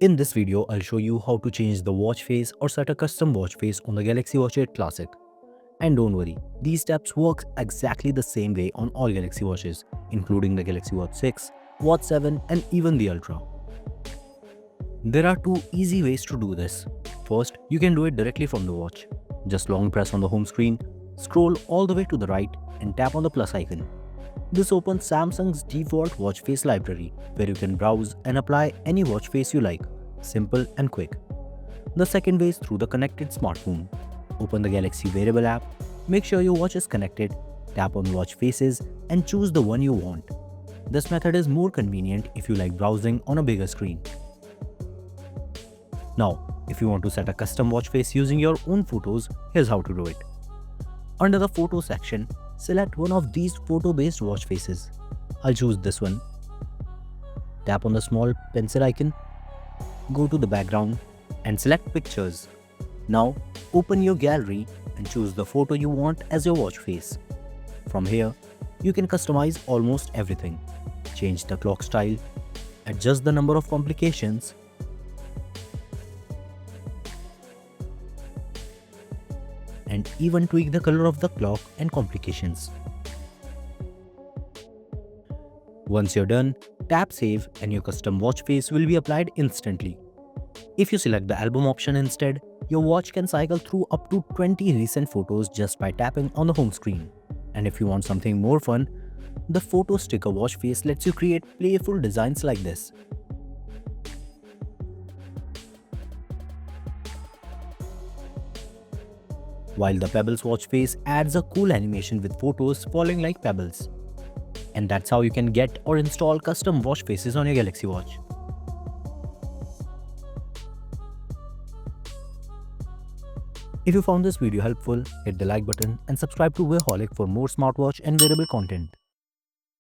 In this video, I'll show you how to change the watch face or set a custom watch face on the Galaxy Watch 8 Classic. And don't worry, these steps work exactly the same way on all Galaxy Watches, including the Galaxy Watch 6, Watch 7 and even the Ultra. There are two easy ways to do this. First, you can do it directly from the watch. Just long press on the home screen, scroll all the way to the right and tap on the plus icon. This opens Samsung's default watch face library, where you can browse and apply any watch face you like. Simple and quick. The second way is through the connected smartphone. Open the Galaxy Wearable app, make sure your watch is connected, tap on watch faces and choose the one you want. This method is more convenient if you like browsing on a bigger screen. Now, if you want to set a custom watch face using your own photos, here's how to do it. Under the photo section, select one of these photo-based watch faces. I'll choose this one. Tap on the small pencil icon, go to the background and select pictures. Now, open your gallery and choose the photo you want as your watch face. From here, you can customize almost everything. Change the clock style, adjust the number of complications, and even tweak the color of the clock and complications. Once you're done, tap save and your custom watch face will be applied instantly. If you select the album option instead, your watch can cycle through up to 20 recent photos just by tapping on the home screen. And if you want something more fun, the photo sticker watch face lets you create playful designs like this. While the Pebbles watch face adds a cool animation with photos falling like pebbles. And that's how you can get or install custom watch faces on your Galaxy Watch. If you found this video helpful, hit the like button and subscribe to Wearholic for more smartwatch and wearable content.